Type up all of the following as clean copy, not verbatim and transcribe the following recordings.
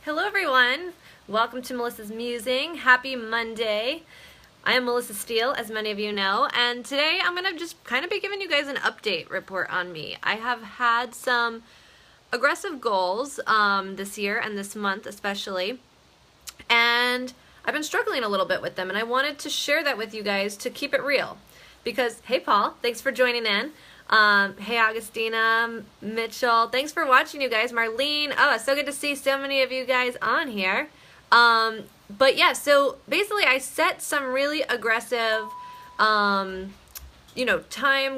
Hello everyone, welcome to Melissa's Musing. Happy Monday. I am Melissa Steele, as many of you know, and today I'm going to just kind of be giving you guys an update report on me. I have had some aggressive goals this year and this month especially, and I've been struggling a little bit with them, and I wanted to share that with you guys to keep it real. Because, hey Paul, thanks for joining in. Hey Augustina, Mitchell, thanks for watching, you guys. Marlene, oh, it's so good to see so many of you guys on here. But yeah, so basically I set some really aggressive, time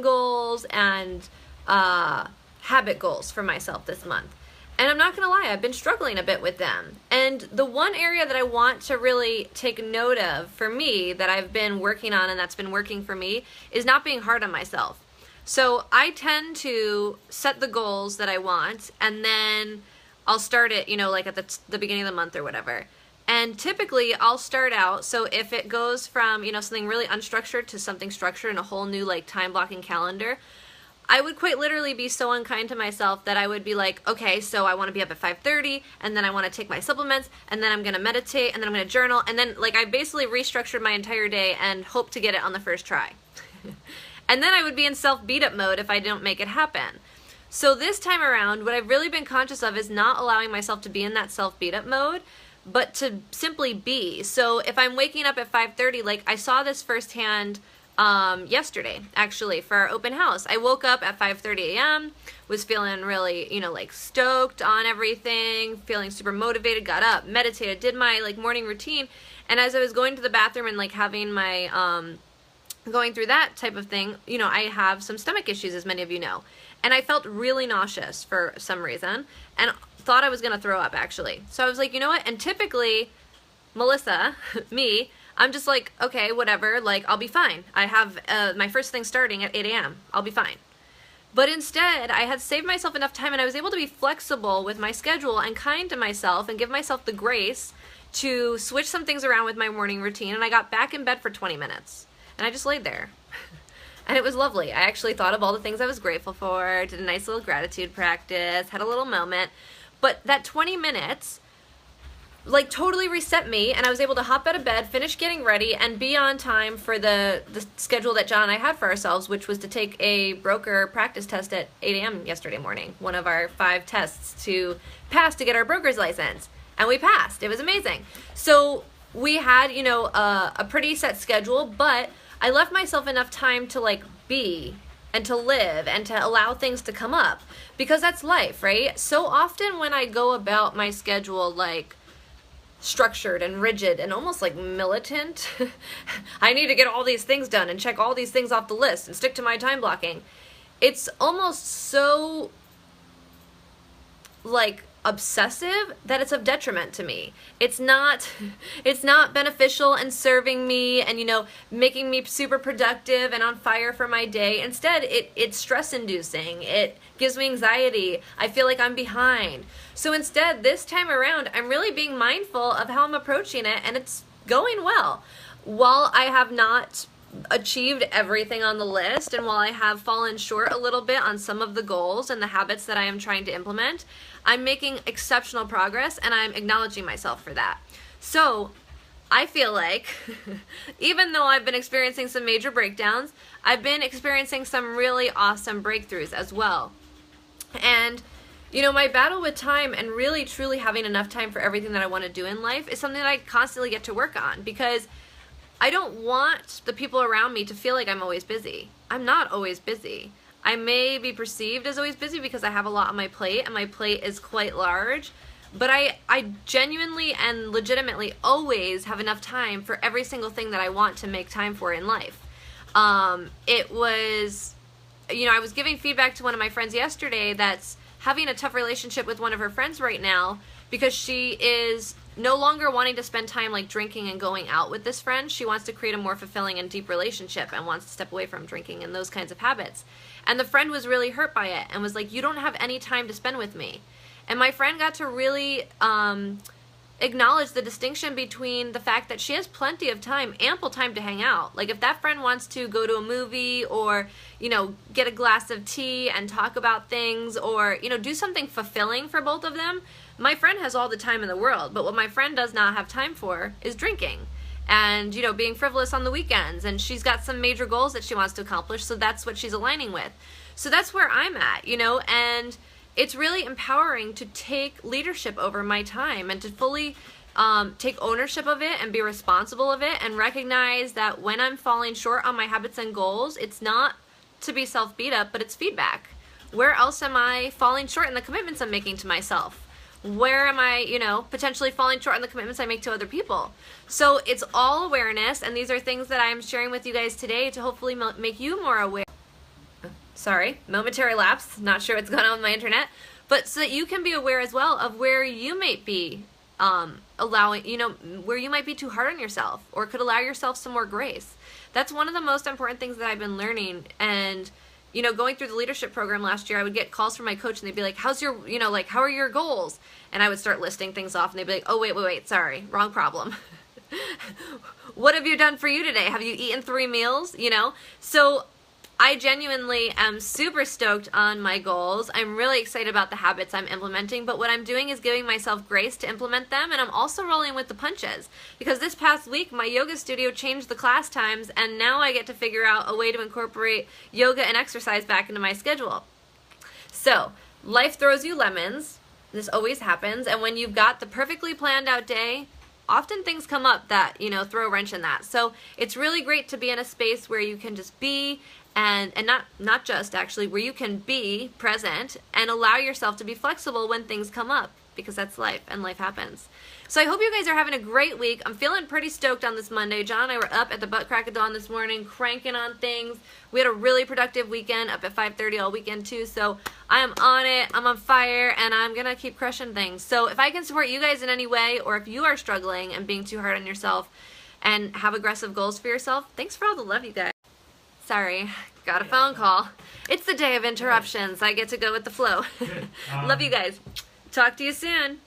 goals and habit goals for myself this month. And I'm not going to lie, I've been struggling a bit with them. And the one area that I want to really take note of for me that I've been working on and that's been working for me is not being hard on myself. So I tend to set the goals that I want, and then I'll start it, like at the beginning of the month or whatever. And typically I'll start out, so if it goes from, something really unstructured to something structured in a whole new time blocking calendar, I would quite literally be so unkind to myself that I would be like, okay, so I want to be up at 5:30, and then I want to take my supplements, and then I'm going to meditate, and then I'm going to journal, and then I basically restructured my entire day and hope to get it on the first try. And then I would be in self-beat-up mode if I didn't make it happen. So this time around, what I've really been conscious of is not allowing myself to be in that self-beat-up mode, but to simply be. So if I'm waking up at 5:30, I saw this firsthand yesterday, actually, for our open house. I woke up at 5:30 a.m., was feeling really, stoked on everything, feeling super motivated, got up, meditated, did my, morning routine, and as I was going to the bathroom and, having my, going through that type of thing, I have some stomach issues, as many of you know, and I felt really nauseous for some reason, and thought I was going to throw up, actually. So I was like, you know what, and typically, Melissa, me, I'm just like, okay, whatever, I'll be fine. I have my first thing starting at 8 a.m. I'll be fine. But instead, I had saved myself enough time, and I was able to be flexible with my schedule and kind to myself and give myself the grace to switch some things around with my morning routine, and I got back in bed for 20 minutes. And I just laid there. And it was lovely. I actually thought of all the things I was grateful for, did a nice little gratitude practice, had a little moment. But that 20 minutes, totally reset me, and I was able to hop out of bed, finish getting ready, and be on time for the schedule that John and I had for ourselves, which was to take a broker practice test at 8 a.m. yesterday morning. One of our 5 tests to pass to get our broker's license. And we passed. It was amazing. So we had, a pretty set schedule, but I left myself enough time to be and to live and to allow things to come up, because that's life, right? So often when I go about my schedule structured and rigid and almost militant, I need to get all these things done and check all these things off the list and stick to my time blocking. It's almost so obsessive that it's of detriment to me. It's not beneficial and serving me and making me super productive and on fire for my day. Instead, it's stress inducing. It gives me anxiety. I feel like I'm behind. So instead, this time around, I'm really being mindful of how I'm approaching it, and it's going well. While I have not achieved everything on the list, and while I have fallen short a little bit on some of the goals and the habits that I am trying to implement, I'm making exceptional progress, and I'm acknowledging myself for that. So I feel like even though I've been experiencing some major breakdowns, I've been experiencing some really awesome breakthroughs as well. And my battle with time and really truly having enough time for everything that I want to do in life is something that I constantly get to work on, because I don't want the people around me to feel like I'm always busy. I'm not always busy. I may be perceived as always busy because I have a lot on my plate, and my plate is quite large, but I genuinely and legitimately always have enough time for every single thing that I want to make time for in life. It was, I was giving feedback to one of my friends yesterday that's having a tough relationship with one of her friends right now, because she is no longer wanting to spend time drinking and going out with this friend. She wants to create a more fulfilling and deep relationship and wants to step away from drinking and those kinds of habits. And the friend was really hurt by it and was like, you don't have any time to spend with me. And my friend got to really acknowledge the distinction between the fact that she has plenty of time, ample time to hang out. If that friend wants to go to a movie or, get a glass of tea and talk about things or, do something fulfilling for both of them, my friend has all the time in the world, but what my friend does not have time for is drinking and, you know, being frivolous on the weekends. And she's got some major goals that she wants to accomplish, so that's what she's aligning with. So that's where I'm at, you know, and it's really empowering to take leadership over my time and to fully take ownership of it and be responsible of it and recognize that when I'm falling short on my habits and goals, it's not to be self-beat up, but it's feedback. Where else am I falling short in the commitments I'm making to myself? Where am I, you know, potentially falling short on the commitments I make to other people? So it's all awareness, and these are things that I'm sharing with you guys today to hopefully make you more aware. Sorry, momentary lapse, not sure what's going on with my internet, but so that you can be aware as well of where you might be allowing, you know, where you might be too hard on yourself or could allow yourself some more grace. That's one of the most important things that I've been learning. And, you know, going through the leadership program last year, I would get calls from my coach and they'd be like, how's your, you know, like, how are your goals? And I would start listing things off and they'd be like, oh, wait, sorry, wrong problem. What have you done for you today? Have you eaten 3 meals? You know, so I genuinely am super stoked on my goals. I'm really excited about the habits I'm implementing, but what I'm doing is giving myself grace to implement them, and I'm also rolling with the punches. Because this past week, my yoga studio changed the class times, and now I get to figure out a way to incorporate yoga and exercise back into my schedule. So, life throws you lemons. This always happens, and when you've got the perfectly planned out day, often things come up that, you know, throw a wrench in that. So it's really great to be in a space where you can just be and not just actually, where you can be present and allow yourself to be flexible when things come up, because that's life and life happens. So I hope you guys are having a great week. I'm feeling pretty stoked on this Monday. John and I were up at the butt crack of dawn this morning cranking on things. We had a really productive weekend, up at 5:30 all weekend too. So I am on it. I'm on fire, and I'm going to keep crushing things. So if I can support you guys in any way, or if you are struggling and being too hard on yourself and have aggressive goals for yourself, thanks for all the love, you guys. Sorry, got a phone call. It's the day of interruptions. I get to go with the flow. Love you guys. Talk to you soon.